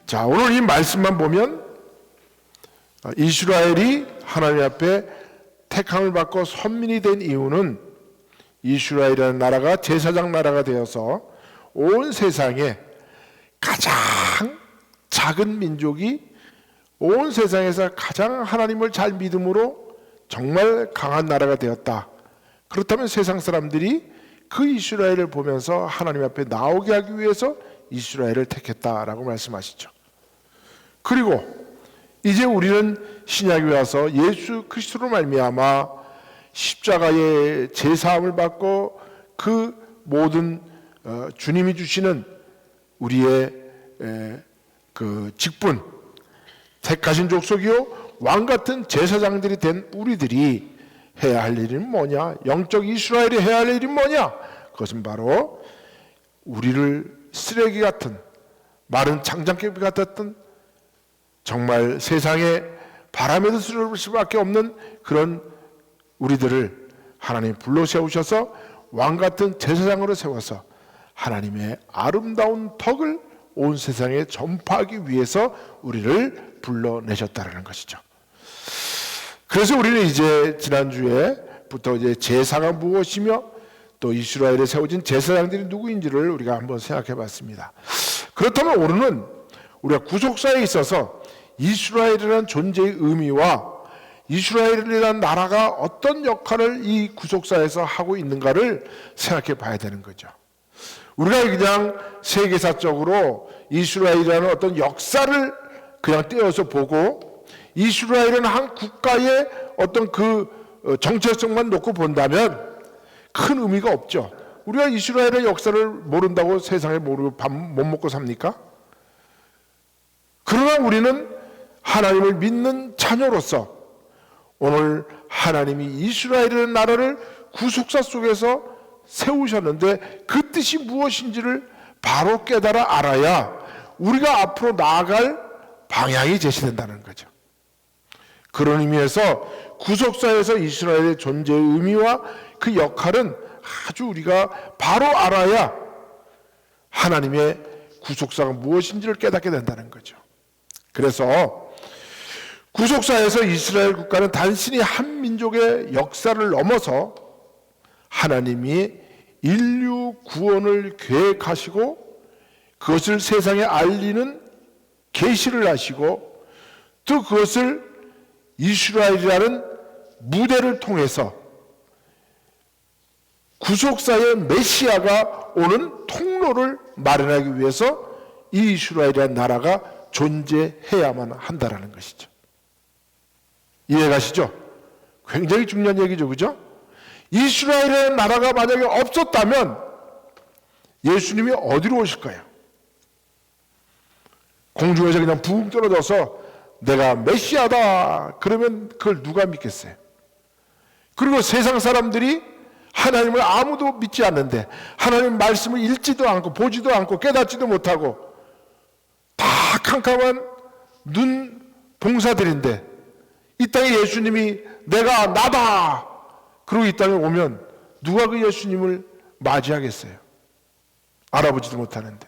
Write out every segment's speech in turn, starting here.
자, 오늘 이 말씀만 보면 이스라엘이 하나님 앞에 택함을 받고 선민이 된 이유는 이스라엘이라는 나라가 제사장 나라가 되어서 온 세상에 가장 작은 민족이 온 세상에서 가장 하나님을 잘 믿음으로 정말 강한 나라가 되었다. 그렇다면 세상 사람들이 그 이스라엘을 보면서 하나님 앞에 나오게 하기 위해서 이스라엘을 택했다라고 말씀하시죠. 그리고 이제 우리는 신약에 와서 예수 그리스도로 말미암아 십자가의 제사함을 받고 그 모든 주님이 주시는 우리의 그 직분, 택하신 족속이요 왕 같은 제사장들이 된 우리들이 해야 할 일은 뭐냐? 영적 이스라엘이 해야 할 일은 뭐냐? 그것은 바로 우리를 쓰레기 같은 마른 장장깨비 같았던 정말 세상에 바람에도 쓰러질 수밖에 없는 그런 우리들을 하나님 불러 세우셔서 왕 같은 제사장으로 세워서 하나님의 아름다운 덕을 온 세상에 전파하기 위해서 우리를 불러내셨다는 것이죠. 그래서 우리는 이제 지난주에부터 이제 제사가 무엇이며 또 이스라엘에 세워진 제사장들이 누구인지를 우리가 한번 생각해 봤습니다. 그렇다면 오늘은 우리가 구속사에 있어서 이스라엘이라는 존재의 의미와 이스라엘이라는 나라가 어떤 역할을 이 구속사에서 하고 있는가를 생각해 봐야 되는 거죠. 우리가 그냥 세계사적으로 이스라엘이라는 어떤 역사를 그냥 떼어서 보고 이스라엘은 한 국가의 어떤 그 정체성만 놓고 본다면 큰 의미가 없죠. 우리가 이스라엘의 역사를 모른다고 세상에 모르고 밥 못 먹고 삽니까? 그러나 우리는 하나님을 믿는 자녀로서 오늘 하나님이 이스라엘이라는 나라를 구속사 속에서 세우셨는데 그 뜻이 무엇인지를 바로 깨달아 알아야 우리가 앞으로 나아갈 방향이 제시된다는 거죠. 그런 의미에서 구속사에서 이스라엘의 존재의 의미와 그 역할은 아주 우리가 바로 알아야 하나님의 구속사가 무엇인지를 깨닫게 된다는 거죠. 그래서 구속사에서 이스라엘 국가는 단순히 한 민족의 역사를 넘어서 하나님이 인류 구원을 계획하시고 그것을 세상에 알리는 계시를 하시고 또 그것을 이스라엘이라는 무대를 통해서 구속사의 메시아가 오는 통로를 마련하기 위해서 이 이스라엘이라는 나라가 존재해야만 한다라는 것이죠. 이해가시죠? 굉장히 중요한 얘기죠, 그죠? 이스라엘의 나라가 만약에 없었다면 예수님이 어디로 오실까요? 공중에서 그냥 붕 떨어져서 내가 메시아다 그러면 그걸 누가 믿겠어요? 그리고 세상 사람들이 하나님을 아무도 믿지 않는데 하나님 말씀을 읽지도 않고 보지도 않고 깨닫지도 못하고 다 캄캄한 눈 봉사들인데 이 땅에 예수님이 내가 나다 그러고 이 땅에 오면 누가 그 예수님을 맞이하겠어요? 알아보지도 못하는데.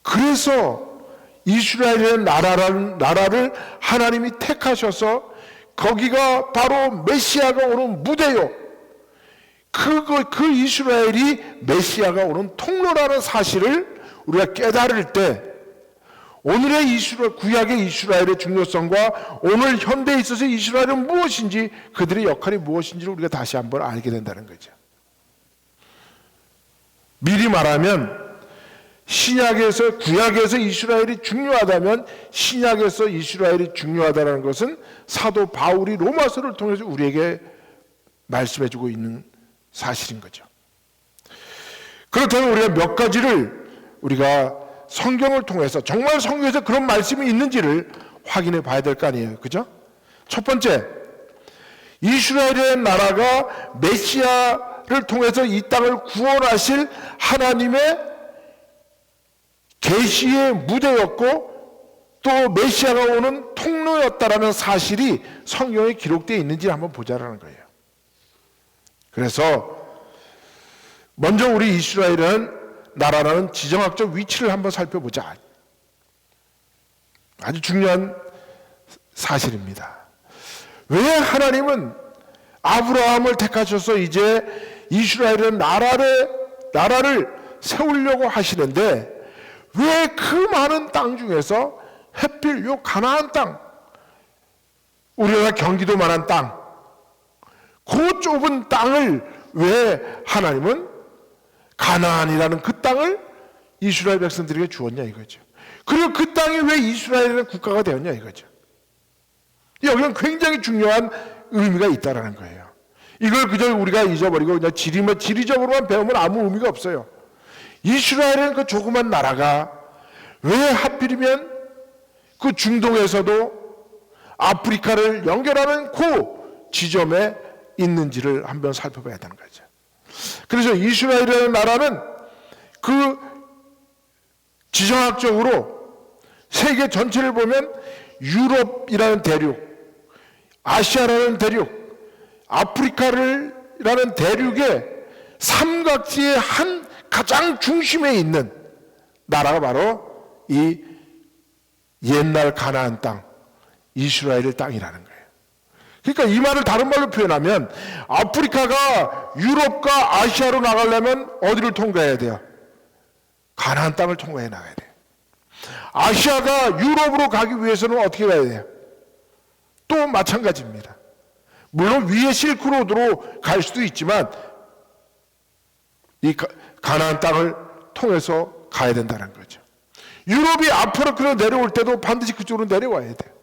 그래서 이스라엘의 나라를 하나님이 택하셔서 거기가 바로 메시아가 오는 무대요. 그 이스라엘이 메시아가 오는 통로라는 사실을 우리가 깨달을 때 오늘의 구약의 이스라엘의 중요성과 오늘 현대에 있어서 이스라엘은 무엇인지 그들의 역할이 무엇인지를 우리가 다시 한번 알게 된다는 거죠. 미리 말하면 신약에서 구약에서 이스라엘이 중요하다면 신약에서 이스라엘이 중요하다는 것은 사도 바울이 로마서를 통해서 우리에게 말씀해주고 있는 사실인 거죠. 그렇다면 우리가 몇 가지를 우리가 성경을 통해서 정말 성경에서 그런 말씀이 있는지를 확인해 봐야 될 거 아니에요, 그죠? 첫 번째, 이스라엘의 나라가 메시아를 통해서 이 땅을 구원하실 하나님의 계시의 무대였고 또 메시아가 오는 통로였다라는 사실이 성경에 기록되어 있는지 한번 보자라는 거예요. 그래서 먼저 우리 이스라엘은 나라라는 지정학적 위치를 한번 살펴보자. 아주 중요한 사실입니다. 왜 하나님은 아브라함을 택하셔서 이제 이스라엘은 나라를 세우려고 하시는데 왜 그 많은 땅 중에서 하필 요 가나안 땅, 우리나라 경기도만한 땅, 그 좁은 땅을 왜 하나님은 가나안이라는 그 땅을 이스라엘 백성들에게 주었냐 이거죠. 그리고 그 땅이 왜 이스라엘의 국가가 되었냐 이거죠. 여기는 굉장히 중요한 의미가 있다라는 거예요. 이걸 그저 우리가 잊어버리고 그냥 지리적으로만 배우면 아무 의미가 없어요. 이스라엘은 그 조그만 나라가 왜 하필이면 그 중동에서도 아프리카를 연결하는 그 지점에 있는지를 한번 살펴봐야 되는 거죠. 그래서 이스라엘이라는 나라는 그 지정학적으로 세계 전체를 보면 유럽이라는 대륙, 아시아라는 대륙, 아프리카라는 대륙의 삼각지의 한 가장 중심에 있는 나라가 바로 이 옛날 가나안 땅, 이스라엘의 땅이라는 거예요. 그러니까 이 말을 다른 말로 표현하면 아프리카가 유럽과 아시아로 나가려면 어디를 통과해야 돼요? 가나안 땅을 통과해 나가야 돼요. 아시아가 유럽으로 가기 위해서는 어떻게 가야 돼요? 또 마찬가지입니다. 물론 위에 실크로드로 갈 수도 있지만 이 가나안 땅을 통해서 가야 된다는 거죠. 유럽이 앞으로 내려올 때도 반드시 그쪽으로 내려와야 돼요.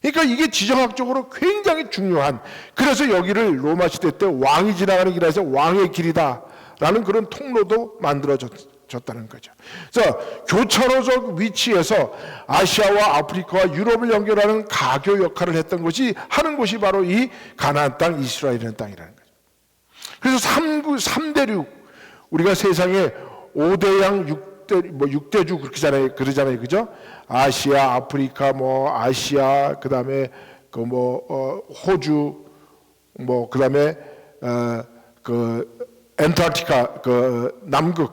그러니까 이게 지정학적으로 굉장히 중요한, 그래서 여기를 로마 시대 때 왕이 지나가는 길에서 왕의 길이다라는 그런 통로도 만들어졌다는 거죠. 그래서 교차로적 위치에서 아시아와 아프리카와 유럽을 연결하는 가교 역할을 하는 곳이 바로 이 가나안 땅, 이스라엘이라는 땅이라는 거죠. 그래서 3대륙, 우리가 세상에 5대양 6대주 그러잖아요. 그죠? 아시아, 아프리카, 아시아, 그 다음에 호주, 그 다음에 엔타르티카, 남극.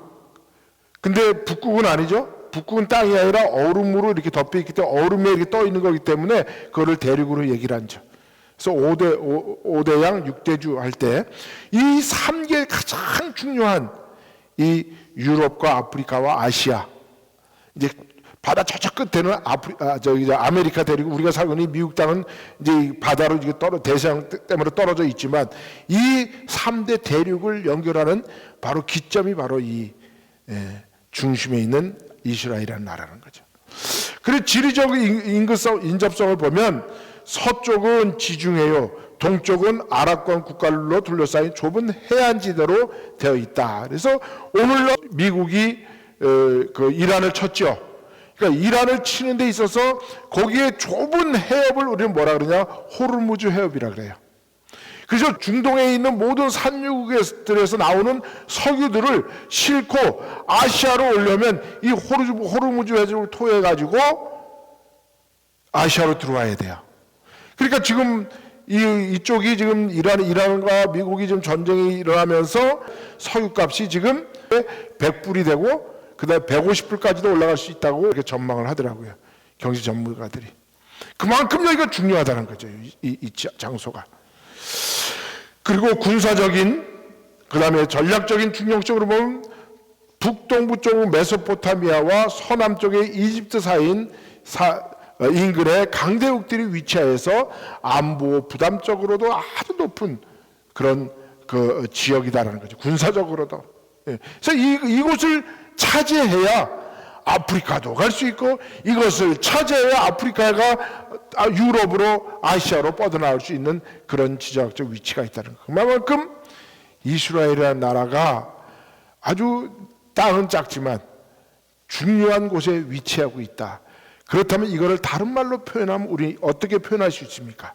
근데 북극은 아니죠? 북극은 땅이 아니라 얼음으로 이렇게 덮여 있기 때문에 얼음에 이렇게 떠 있는 거기 때문에 그거를 대륙으로 얘기를 하죠. 그래서 5대양 6대주 할 때 이 3개 가장 중요한 이 유럽과 아프리카와 아시아, 이제 바다 저쪽 끝에는 아메리카 대륙, 우리가 살고 있는 미국 땅은 이제 바다로 대서양 때문에 떨어져 있지만 이 3대 대륙을 연결하는 바로 기점이 바로 이 중심에 있는 이스라엘이라는 나라는 거죠. 그리고 지리적 인접성을 보면 서쪽은 지중해요, 동쪽은 아랍권 국가로 둘러싸인 좁은 해안지대로 되어 있다. 그래서 오늘날 미국이 이란을 쳤죠. 그러니까 이란을 치는 데 있어서 거기에 좁은 해협을 우리는 뭐라 그러냐? 호르무즈 해협이라 그래요. 그래서 중동에 있는 모든 산유국들에서 나오는 석유들을 싣고 아시아로 오려면 이 호르무즈 해협을 통해 가지고 아시아로 들어와야 돼요. 그러니까 지금 이쪽이 지금 이란과 미국이 지금 전쟁이 일어나면서 석유값이 지금 100불이 되고 그다음에 150불까지도 올라갈 수 있다고 이렇게 전망을 하더라고요. 경제 전문가들이. 그만큼 여기가 중요하다는 거죠. 이 장소가. 그리고 군사적인, 그다음에 전략적인 중요성으로 보면 북동부 쪽 메소포타미아와 서남 쪽의 이집트 사이인 인근의 강대국들이 위치하여서 안보 부담적으로도 아주 높은 그런 지역이다라는 거죠. 군사적으로도. 그래서 이곳을 차지해야 아프리카도 갈 수 있고, 이것을 차지해야 아프리카가 유럽으로 아시아로 뻗어나올 수 있는 그런 지정학적 위치가 있다는 거. 그만큼 이스라엘이라는 나라가 아주 땅은 작지만 중요한 곳에 위치하고 있다. 그렇다면 이거를 다른 말로 표현하면 우리 어떻게 표현할 수 있습니까?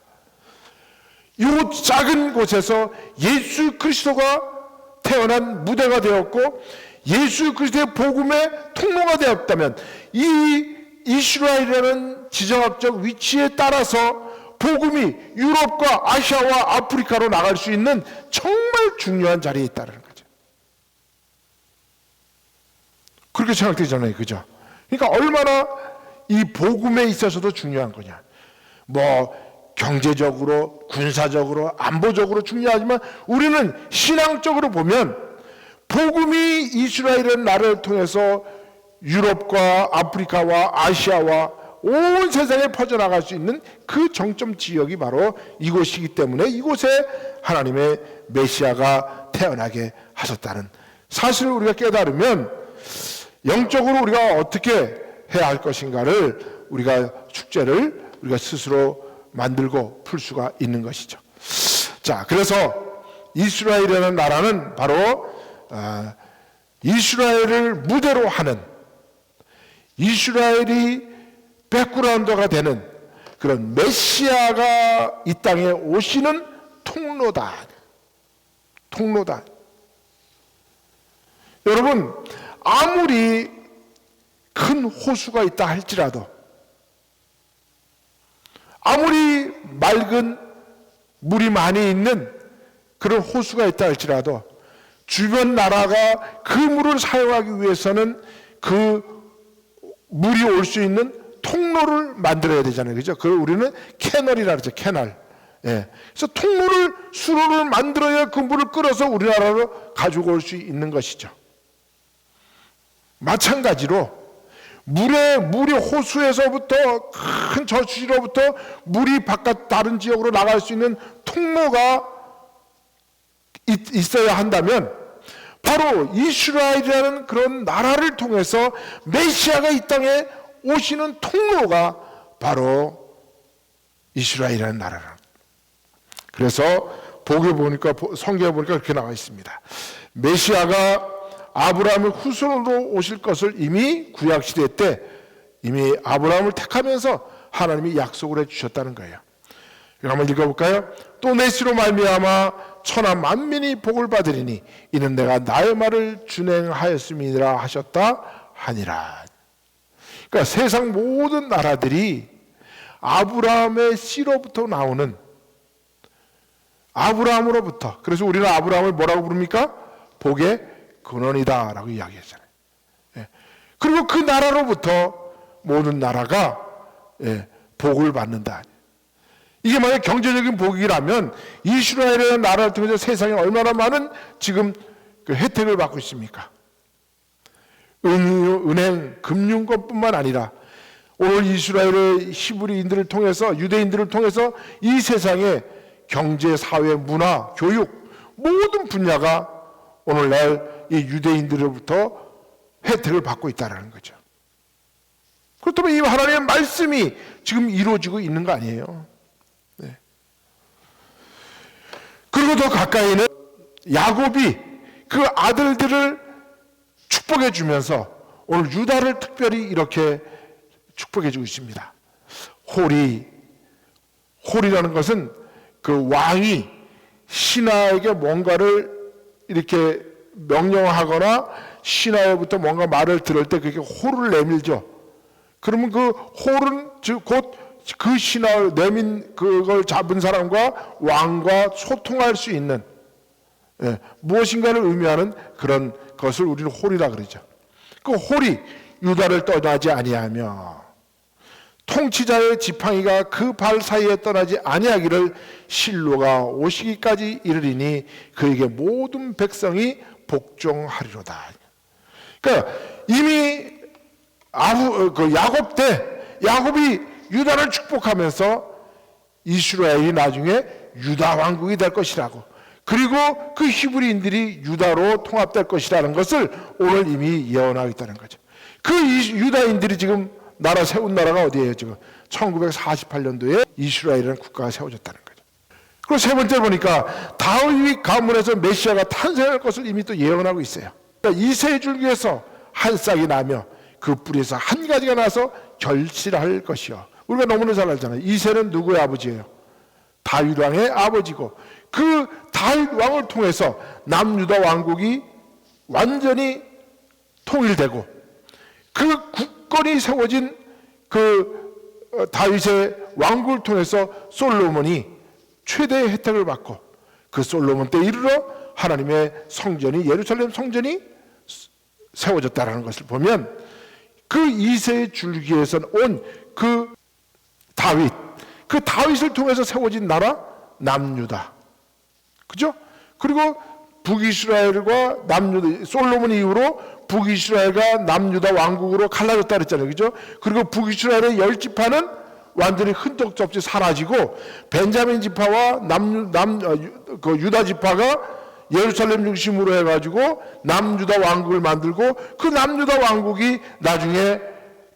이 작은 곳에서 예수 그리스도가 태어난 무대가 되었고 예수 그리스도의 복음의 통로가 되었다면 이 이스라엘이라는 지정학적 위치에 따라서 복음이 유럽과 아시아와 아프리카로 나갈 수 있는 정말 중요한 자리에 있다는 거죠. 그렇게 생각되잖아요. 그죠? 그러니까 얼마나 이 복음에 있어서도 중요한 거냐? 뭐 경제적으로, 군사적으로, 안보적으로 중요하지만 우리는 신앙적으로 보면 복음이 이스라엘의 나라를 통해서 유럽과 아프리카와 아시아와 온 세상에 퍼져나갈 수 있는 그 정점 지역이 바로 이곳이기 때문에 이곳에 하나님의 메시아가 태어나게 하셨다는 사실을 우리가 깨달으면 영적으로 우리가 어떻게 해야 할 것인가를 우리가 축제를 우리가 스스로 만들고 풀 수가 있는 것이죠. 자, 그래서 이스라엘이라는 나라는 바로 이스라엘을 무대로 하는, 이스라엘이 백그라운드가 되는 그런 메시아가 이 땅에 오시는 통로다. 통로다. 여러분, 아무리 큰 호수가 있다 할지라도, 아무리 맑은 물이 많이 있는 그런 호수가 있다 할지라도 주변 나라가 그 물을 사용하기 위해서는 그 물이 올 수 있는 통로를 만들어야 되잖아요. 그죠? 그걸 우리는 캐널이라 그러죠. 캐널. 예. 그래서 통로를, 수로를 만들어야 그 물을 끌어서 우리나라로 가지고 올 수 있는 것이죠. 마찬가지로 물이 호수에서부터 큰 저수지로부터 물이 바깥 다른 지역으로 나갈 수 있는 통로가 있어야 한다면 바로 이스라엘이라는 그런 나라를 통해서 메시아가 이 땅에 오시는 통로가 바로 이스라엘이라는 나라라. 그래서 복에 보니까, 성경에 보니까 그렇게 나와 있습니다. 메시아가 아브라함의 후손으로 오실 것을 이미 구약시대 때 이미 아브라함을 택하면서 하나님이 약속을 해주셨다는 거예요. 한번 읽어볼까요? 또 내시로 말미암아 천하 만민이 복을 받으리니 이는 내가 나의 말을 준행하였음이니라 하셨다 하니라. 그러니까 세상 모든 나라들이 아브라함의 씨로부터 나오는, 아브라함으로부터, 그래서 우리는 아브라함을 뭐라고 부릅니까? 복의 근원이다 라고 이야기했잖아요. 예. 그리고 그 나라로부터 모든 나라가 복을 받는다. 이게 만약 경제적인 복이라면 이스라엘의 나라를 통해서 세상에 얼마나 많은 지금 그 혜택을 받고 있습니까? 은행, 금융권뿐만 아니라 오늘 이스라엘의 히브리인들을 통해서, 유대인들을 통해서 이 세상의 경제, 사회, 문화, 교육 모든 분야가 오늘날 이 유대인들로부터 혜택을 받고 있다는 거죠. 그렇다면 이 하나님의 말씀이 지금 이루어지고 있는 거 아니에요? 네. 그리고 더 가까이는 야곱이 그 아들들을 축복해 주면서 오늘 유다를 특별히 이렇게 축복해 주고 있습니다. 홀이라는 것은 그 왕이 신하에게 뭔가를 이렇게 명령하거나 신하로부터 뭔가 말을 들을 때 그렇게 홀을 내밀죠. 그러면 그 홀은 즉 곧 그 신하를 내민 그걸 잡은 사람과 왕과 소통할 수 있는 무엇인가를 의미하는 그런 것을 우리는 홀이라 그러죠. 그 홀이 유다를 떠나지 아니하며 통치자의 지팡이가 그 발 사이에 떠나지 아니하기를 실로가 오시기까지 이르리니 그에게 모든 백성이 복종하리로다. 그러니까 이미 야곱 때 야곱이 유다를 축복하면서 이스라엘이 나중에 유다 왕국이 될 것이라고, 그리고 그 히브리인들이 유다로 통합될 것이라는 것을 오늘 이미 예언하고 있다는 거죠. 그 유다인들이 지금 나라 세운 나라가 어디예요? 지금 1948년도에 이스라엘이라는 국가가 세워졌다는 거죠. 그리고 세 번째 보니까 다윗 가문에서 메시아가 탄생할 것을 이미 또 예언하고 있어요. 그러니까 이세 줄기에서 한 싹이 나며 그 뿌리에서 한 가지가 나서 결실할 것이요. 우리가 너무나 잘 알잖아요. 이세는 누구의 아버지예요? 다윗 왕의 아버지고, 그 다윗 왕을 통해서 남유다 왕국이 완전히 통일되고 그 국권이 세워진 그 다윗의 왕국을 통해서 솔로몬이 최대의 혜택을 받고 그 솔로몬 때 이르러 하나님의 성전이, 예루살렘 성전이 세워졌다는 것을 보면 그 이새의 줄기에서 온 그 다윗, 그 다윗을 통해서 세워진 나라 남유다. 그죠? 그리고 북이스라엘과 남유다, 솔로몬 이후로 북이스라엘과 남유다 왕국으로 갈라졌다 그랬잖아요. 그죠? 그리고 북이스라엘의 10지파는 완전히 흔적 없이 사라지고 벤자민 지파와 그 유다 지파가 예루살렘 중심으로 해가지고 남유다 왕국을 만들고 그 남유다 왕국이 나중에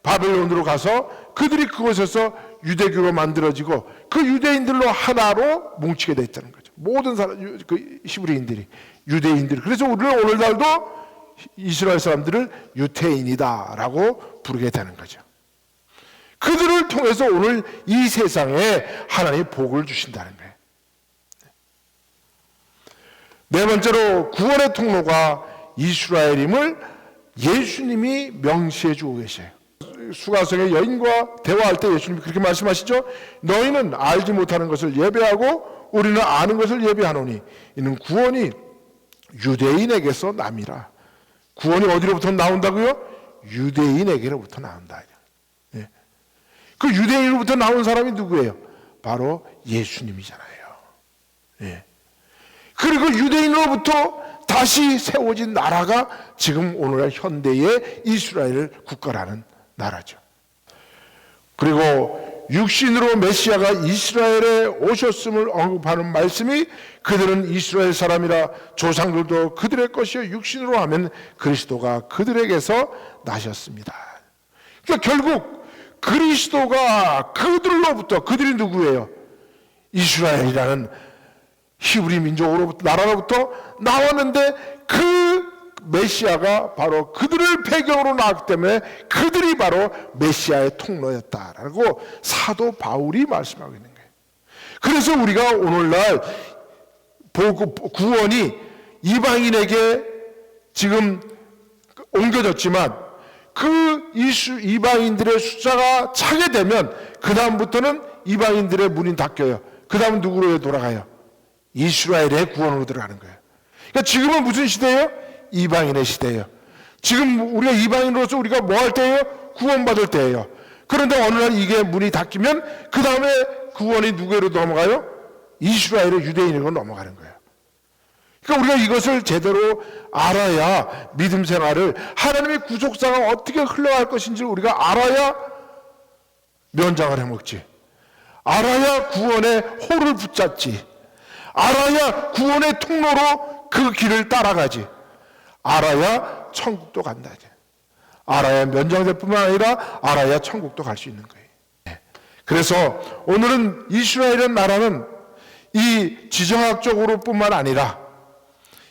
바벨론으로 가서 그들이 그곳에서 유대교가 만들어지고 그 유대인들로 하나로 뭉치게 됐다는 거죠. 모든 사람, 그 히브리인들이, 유대인들이. 그래서 우리는 오늘날도 이스라엘 사람들을 유태인이다라고 부르게 되는 거죠. 그들을 통해서 오늘 이 세상에 하나님이 복을 주신다는 거예요. 네 번째로 구원의 통로가 이스라엘임을 예수님이 명시해 주고 계세요. 수가성의 여인과 대화할 때 예수님이 그렇게 말씀하시죠. 너희는 알지 못하는 것을 예배하고 우리는 아는 것을 예배하노니 이는 구원이 유대인에게서 남이라. 구원이 어디로부터 나온다고요? 유대인에게로부터 나온다. 그 유대인으로부터 나온 사람이 누구예요? 바로 예수님이잖아요. 그리고 유대인으로부터 다시 세워진 나라가 지금 오늘날 현대의 이스라엘 국가라는 나라죠. 그리고 육신으로 메시아가 이스라엘에 오셨음을 언급하는 말씀이 그들은 이스라엘 사람이라 조상들도 그들의 것이요 육신으로 하면 그리스도가 그들에게서 나셨습니다. 그러니까 결국 그리스도가 그들로부터, 그들이 누구예요? 이스라엘이라는 히브리 민족으로부터, 나라로부터 나왔는데 그 메시아가 바로 그들을 배경으로 나왔기 때문에 그들이 바로 메시아의 통로였다라고 사도 바울이 말씀하고 있는 거예요. 그래서 우리가 오늘날 구원이 이방인에게 지금 옮겨졌지만 그 이방인들의 숫자가 차게 되면 그 다음부터는 이방인들의 문이 닫혀요. 그 다음은 누구로 돌아가요? 이스라엘의 구원으로 들어가는 거예요. 그러니까 지금은 무슨 시대예요? 이방인의 시대예요. 지금 우리가 이방인으로서 우리가 뭐 할 때예요? 구원받을 때예요. 그런데 어느 날 이게 문이 닫히면 그 다음에 구원이 누구로 넘어가요? 이스라엘의 유대인으로 넘어가는 거예요. 그러니까 우리가 이것을 제대로 알아야 믿음 생활을, 하나님의 구속사가 어떻게 흘러갈 것인지를 우리가 알아야 면장을 해먹지, 알아야 구원의 호를 붙잡지, 알아야 구원의 통로로 그 길을 따라가지, 알아야 천국도 간다지, 알아야 면장될 뿐만 아니라 알아야 천국도 갈 수 있는 거예요. 그래서 오늘은 이스라엘의 나라는 이 지정학적으로 뿐만 아니라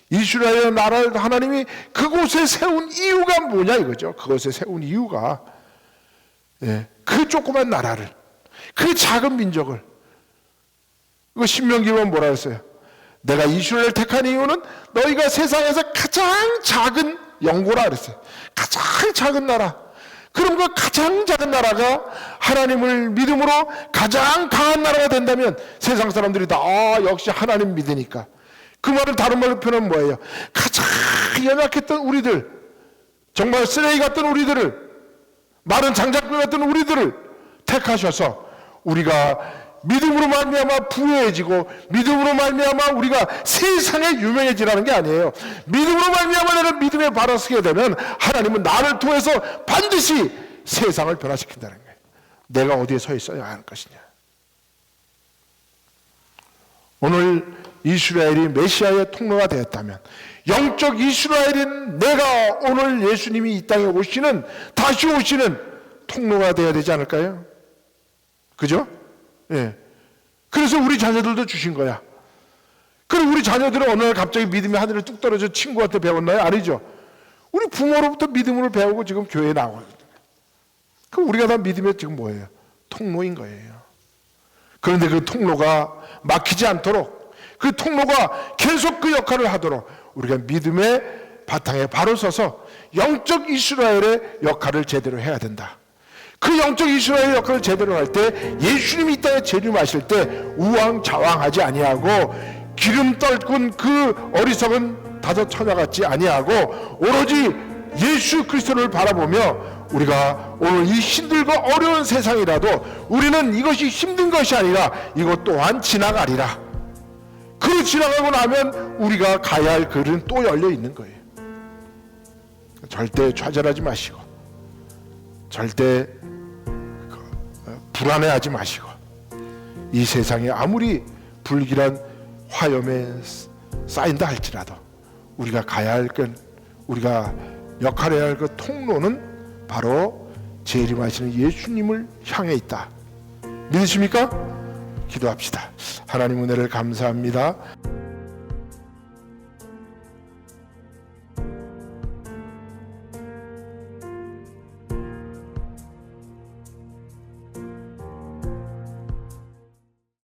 이스라엘 나라를 하나님이 그곳에 세운 이유가 뭐냐 이거죠. 그곳에 세운 이유가 그 조그만 나라를, 그 작은 민족을, 그 신명기 보면 뭐라 했어요? 내가 이스라엘을 택한 이유는 너희가 세상에서 가장 작은 영고라 그랬어요. 가장 작은 나라. 그럼 그 가장 작은 나라가 하나님을 믿음으로 가장 강한 나라가 된다면 세상 사람들이 다 역시 하나님 믿으니까. 그 말을 다른 말로 표현하면 뭐예요? 가장 연약했던 우리들, 정말 쓰레기 같던 우리들을, 마른 장작불 같던 우리들을 택하셔서 우리가 믿음으로 말미암아 부유해지고 믿음으로 말미암아 우리가 세상에 유명해지라는 게 아니에요. 믿음으로 말미암아 내가 믿음에 바로 서게 되면 하나님은 나를 통해서 반드시 세상을 변화시킨다는 거예요. 내가 어디에 서 있어야 하는 것이냐. 오늘 이스라엘이 메시아의 통로가 되었다면 영적 이스라엘인 내가 오늘 예수님이 이 땅에 오시는, 다시 오시는 통로가 되어야 되지 않을까요? 그죠? 예. 그래서 우리 자녀들도 주신 거야. 그럼 우리 자녀들은 어느 날 갑자기 믿음이 하늘에 뚝 떨어져 친구한테 배웠나요? 아니죠. 우리 부모로부터 믿음을 배우고 지금 교회에 나오거든요. 그럼 우리가 다 믿음의 지금 뭐예요? 통로인 거예요. 그런데 그 통로가 막히지 않도록, 그 통로가 계속 그 역할을 하도록 우리가 믿음의 바탕에 바로 서서 영적 이스라엘의 역할을 제대로 해야 된다. 그 영적 이스라엘 역할을 제대로 할 때 예수님이 이 땅에 재림하실 때 우왕좌왕하지 아니하고 기름 떨군 그 어리석은 다섯 처녀 같지 아니하고 오로지 예수 그리스도를 바라보며 우리가 오늘 이 힘들고 어려운 세상이라도 우리는 이것이 힘든 것이 아니라 이것 또한 지나가리라. 그 지나가고 나면 우리가 가야 할 길은 또 열려 있는 거예요. 절대 좌절하지 마시고, 절대 불안해하지 마시고, 이 세상에 아무리 불길한 화염에 쌓인다 할지라도 우리가 가야 할 건, 우리가 역할해야 할 그 통로는 바로 재림하시는 예수님을 향해 있다. 믿으십니까? 기도합시다. 하나님 은혜를 감사합니다.